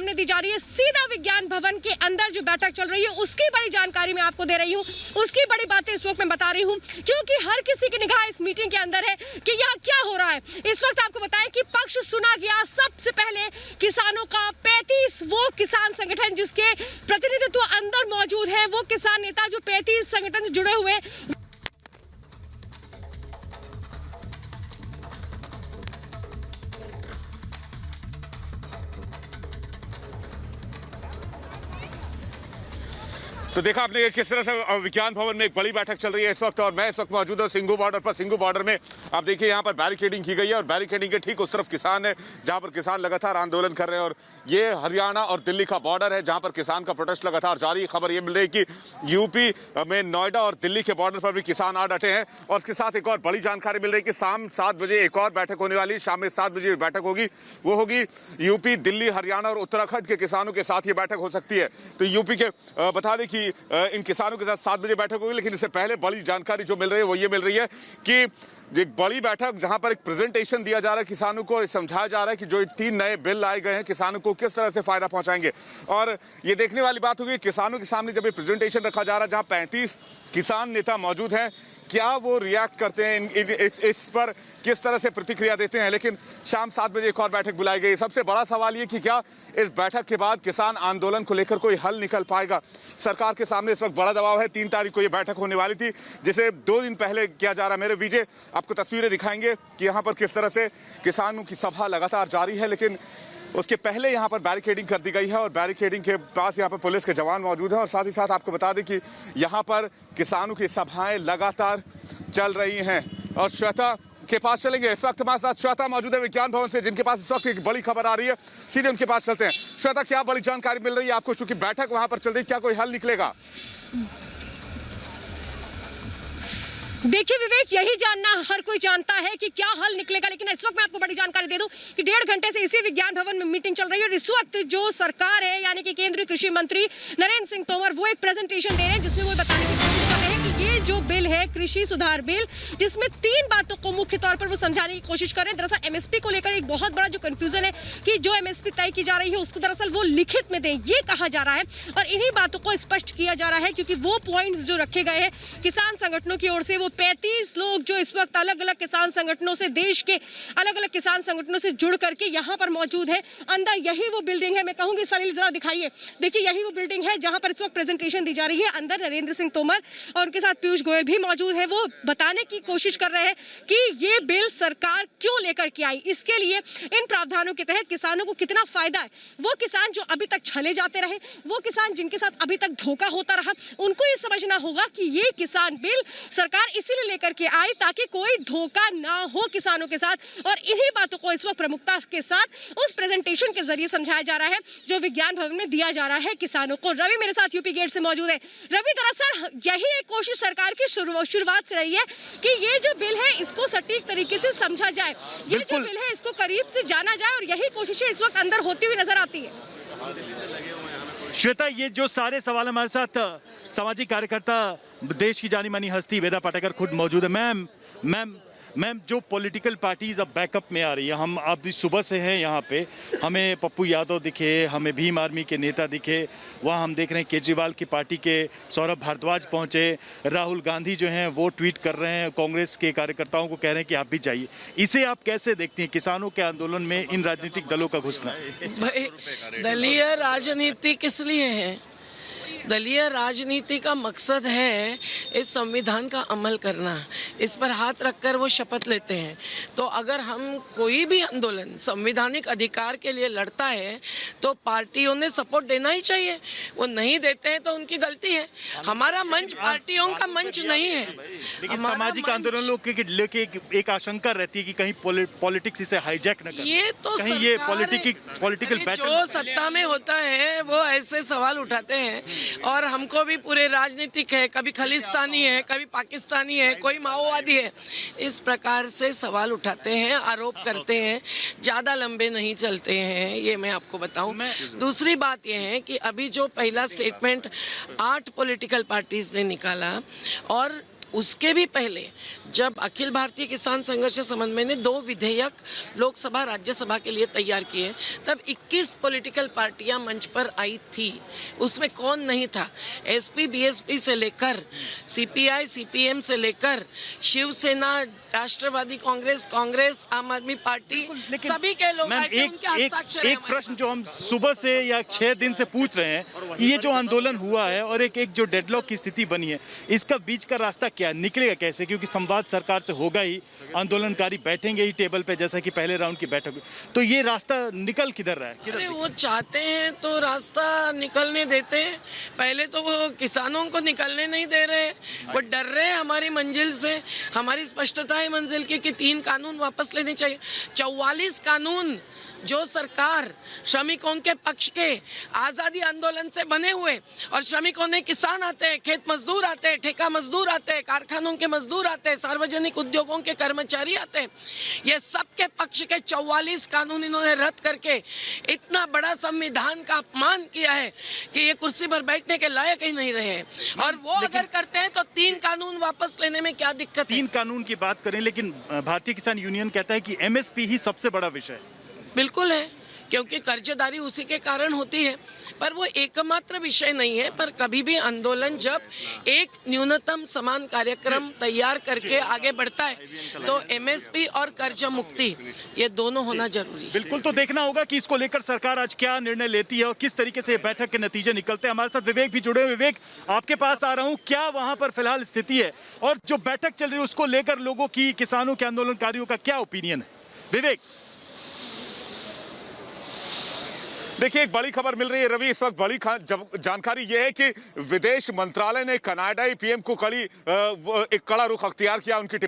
सामने दी जा रही है। सीधा विज्ञान भवन के अंदर जो बैठक चल रही है उसकी बड़ी जानकारी मैं आपको दे रही हूँ, उसकी बड़ी बातें इस वक्त मैं बता रही हूँ, क्योंकि हर किसी की निगाह इस मीटिंग के अंदर है कि यहाँ क्या हो रहा है। इस वक्त आपको बताएं कि पक्ष सुना गया सबसे पहले किसानों का 35 वो किसान संगठन जिसके प्रतिनिधित्व अंदर मौजूद है, वो किसान नेता जो 35 संगठन से जुड़े हुए। तो देखा आपने किस तरह से विज्ञान भवन में एक बड़ी बैठक चल रही है इस वक्त, और मैं इस वक्त मौजूद हूँ सिंघू बॉर्डर पर। सिंघू बॉर्डर में आप देखिए यहाँ पर बैरिकेडिंग की गई है और बैरिकेडिंग के ठीक उस तरफ किसान है जहाँ पर किसान लगातार आंदोलन कर रहे हैं। और ये हरियाणा और दिल्ली का बॉर्डर है जहाँ पर किसान का प्रोटेस्ट लगातार जारी है। खबर ये मिल रही है कि यूपी में नोएडा और दिल्ली के बॉर्डर पर भी किसान आ डटे हैं। और इसके साथ एक और बड़ी जानकारी मिल रही है कि शाम 7 बजे एक और बैठक होने वाली है। शाम में 7 बजे बैठक होगी, वो होगी यूपी, दिल्ली, हरियाणा और उत्तराखंड के किसानों के साथ ये बैठक हो सकती है। तो यूपी के बता दें कि इन किसानों के साथ 7 बजे बैठक होगी, लेकिन इससे पहले बड़ी जानकारी जो मिल रही है वो ये मिल रही है कि एक बड़ी बैठक जहां पर एक प्रेजेंटेशन दिया जा रहा है किसानों को और समझाया जा रहा है कि जो 3 नए बिल लाए गए हैं किसानों को किस तरह से फायदा पहुंचाएंगे। और ये देखने वाली बात होगी किसानों के सामने जब ये प्रेजेंटेशन रखा जा रहा है जहां 35 किसान नेता मौजूद हैं, क्या वो रिएक्ट करते हैं इस पर, किस तरह से प्रतिक्रिया देते हैं। लेकिन शाम 7 बजे एक और बैठक बुलाई गई। सबसे बड़ा सवाल ये कि क्या इस बैठक के बाद किसान आंदोलन को लेकर कोई हल निकल पाएगा। सरकार के सामने इस वक्त बड़ा दबाव है। 3 तारीख को ये बैठक होने वाली थी जिसे 2 दिन पहले किया जा रहा है। मेरे विजय आपको तस्वीरें दिखाएंगे कि यहाँ पर किस तरह से किसानों की सभा लगातार जारी है, लेकिन उसके पहले यहाँ पर बैरिकेडिंग कर दी गई है और बैरिकेडिंग के पास यहाँ पर पुलिस के जवान मौजूद हैं। और साथ ही साथ आपको बता दें कि यहाँ पर किसानों की सभाएं लगातार चल रही हैं। और श्वेता के पास चलेंगे, इस वक्त हमारे साथ श्वेता मौजूद है विज्ञान भवन से, जिनके पास इस वक्त एक बड़ी खबर आ रही है। सीधे उनके पास चलते हैं। श्वेता, क्या बड़ी जानकारी मिल रही है आपको, चूंकि बैठक वहां पर चल रही है, क्या कोई हल निकलेगा? देखिए विवेक, यही जानना हर कोई जानता है कि क्या हल निकलेगा, लेकिन इस वक्त मैं आपको बड़ी जानकारी दे दूं कि 1.5 घंटे से इसी विज्ञान भवन में मीटिंग चल रही है। और इस वक्त जो सरकार है यानी कि केंद्रीय कृषि मंत्री नरेंद्र सिंह तोमर वो एक प्रेजेंटेशन दे रहे हैं जिसमें वो बताने की कोशिश कर रहे हैं कि ये जो बिल है कृषि सुधार बिल, जिसमें 3 बातों को मुख्य तौर पर वो समझाने की कोशिश कर रहे हैं। दरअसल एमएसपी को लेकर एक बहुत बड़ा जो कंफ्यूजन है कि जो एमएसपी तय की जा रही है उसको दरअसल वो लिखित में दें, ये कहा जा रहा है। और इन्हीं बातों को स्पष्ट किया जा रहा है क्योंकि वो पॉइंट्स जो रखे गए हैं किसान संगठनों की ओर से, वो 35 लोग जो इस वक्त अलग अलग किसान संगठनों से, देश के अलग अलग किसान संगठनों से जुड़ करके यहाँ पर मौजूद है। अंदर यही वो बिल्डिंग है, मैं कहूंगी सलील जरा दिखाइए, देखिए यही वो बिल्डिंग है जहां पर इस वक्त प्रेजेंटेशन दी जा रही है। अंदर नरेंद्र सिंह तोमर और उनके साथ पीयूष गोयल भी मौजूद है। वो बताने की कोशिश कर रहे हैं कि ये बिल सरकार क्यों लेकर के आई, इसके लिए इन प्रावधानों के तहत किसानों को कितना फायदा है। वो किसान जो अभी तक छले जाते रहे, वो किसान जिनके साथ अभी तक धोखा होता रहा, उनको ये समझना होगा कि ये किसान बिल सरकार इसीलिए लेकर के आई ताकि कोई धोखा ना हो किसानों के साथ। और इन्हीं बातों को इस वक्त प्रमुखता के साथ उस प्रेजेंटेशन के जरिए समझाया जा रहा है जो विज्ञान भवन में दिया जा रहा है किसानों को। रवि मेरे साथ यूपी गेट से मौजूद है। रवि, दरअसल यही एक कोशिश सरकार की शुरुआत से रही है कि ये जो बिल है इसको सटीक तरीके से समझा जाए, ये जो बिल है इसको करीब से जाना जाए, और यही कोशिशें इस वक्त अंदर होती हुई नजर आती है। श्वेता, ये जो सारे सवाल हमारे साथ सामाजिक कार्यकर्ता, देश की जानी मानी हस्ती वेदा पाटेकर खुद मौजूद है। मैम, जो पॉलिटिकल पार्टीज अब बैकअप में आ रही है, हम अभी सुबह से हैं यहाँ पे, हमें पप्पू यादव दिखे, हमें भीम आर्मी के नेता दिखे, वहाँ हम देख रहे हैं केजरीवाल की पार्टी के सौरभ भारद्वाज पहुँचे, राहुल गांधी जो हैं वो ट्वीट कर रहे हैं, कांग्रेस के कार्यकर्ताओं को कह रहे हैं कि आप भी जाइए। इसे आप कैसे देखते हैं, किसानों के आंदोलन में इन राजनीतिक दलों का घुसना? दलीय राजनीति किस लिए है? दलीय राजनीति का मकसद है इस संविधान का अमल करना, इस पर हाथ रखकर वो शपथ लेते हैं। तो अगर हम कोई भी आंदोलन संवैधानिक अधिकार के लिए लड़ता है तो पार्टियों ने सपोर्ट देना ही चाहिए। वो नहीं देते हैं तो उनकी गलती है। हमारा मंच पार्टियों का मंच नहीं है। लेकिन सामाजिक आंदोलनों के लेके एक आशंका रहती है कि कहीं पॉलिटिक्स इसे हाईजैक न करे, ये तो कहीं ये पॉलिटिकल बैटल, जो सत्ता में होता है वो ऐसे सवाल उठाते हैं। और हमको भी पूरे राजनीतिक है, कभी खालिस्तानी है, कभी पाकिस्तानी है, कोई माओवादी है, इस प्रकार से सवाल उठाते हैं, आरोप करते हैं, ज़्यादा लंबे नहीं चलते हैं, ये मैं आपको बताऊं। दूसरी बात ये है कि अभी जो पहला स्टेटमेंट 8 पॉलिटिकल पार्टीज ने निकाला और उसके भी पहले जब अखिल भारतीय किसान संघर्ष समन्वय ने 2 विधेयक लोकसभा राज्यसभा के लिए तैयार किए, तब 21 पॉलिटिकल पार्टियां मंच पर आई थी। उसमें कौन नहीं था? एसपी बीएसपी से लेकर सीपीआई सीपीएम से लेकर शिवसेना, राष्ट्रवादी कांग्रेस, कांग्रेस, आम आदमी पार्टी, सभी के लोग आए थे, उनके हस्ताक्षर हैं एक हमारे प्रश्न जो हम सुबह से या 6 दिन से पूछ रहे हैं, ये जो आंदोलन हुआ है और एक जो डेडलॉक की स्थिति बनी है, इसका बीच का रास्ता क्या निकलेगा कैसे? क्योंकि संवाद सरकार से होगा ही, आंदोलनकारी बैठेंगे ही टेबल पे जैसा कि पहले राउंड की बैठक हुई, तो ये रास्ता निकल किधर रहा है? अरे वो चाहते हैं तो रास्ता निकलने देते हैं। पहले तो वो किसानों को निकलने नहीं दे रहे, वो डर रहे हैं हमारी मंजिल से। हमारी स्पष्टता है मंजिल की कि 3 कानून वापस लेने चाहिए। 44 कानून जो सरकार श्रमिकों के पक्ष के आज़ादी आंदोलन से बने हुए, और श्रमिकों ने किसान आते हैं, खेत मजदूर आते हैं, ठेका मजदूर आते हैं, कारखानों के मजदूर आते हैं, सार्वजनिक उद्योगों के कर्मचारी आते हैं, ये सबके पक्ष के 44 कानून इन्होंने रद्द करके इतना बड़ा संविधान का अपमान किया है कि ये कुर्सी पर बैठने के लायक ही नहीं रहे। और वो अगर करते हैं तो 3 कानून वापस लेने में क्या दिक्कत है? 3 कानून की बात करें, लेकिन भारतीय किसान यूनियन कहता है कि एमएसपी ही सबसे बड़ा विषय है। बिल्कुल है, क्योंकि कर्जदारी उसी के कारण होती है, पर वो एकमात्र विषय नहीं है। पर कभी भी आंदोलन जब एक न्यूनतम समान कार्यक्रम तैयार करके आगे बढ़ता है तो एमएसपी और कर्ज मुक्ति ये दोनों होना जरूरी है। बिल्कुल, तो देखना होगा कि इसको लेकर सरकार आज क्या निर्णय लेती है और किस तरीके से बैठक के नतीजे निकलते हैं। हमारे साथ विवेक भी जुड़े हुए। विवेक, आपके पास आ रहा हूं, क्या वहां पर फिलहाल स्थिति है और जो बैठक चल रही है उसको लेकर लोगों की, किसानों के, आंदोलनकारियों का क्या ओपिनियन है? विवेक, देखिए, एक बड़ी खबर मिल रही है रवि इस वक्त। बड़ी जानकारी यह है कि विदेश मंत्रालय ने कनाडाई पीएम को एक कड़ा रुख अख्तियार किया। उनकी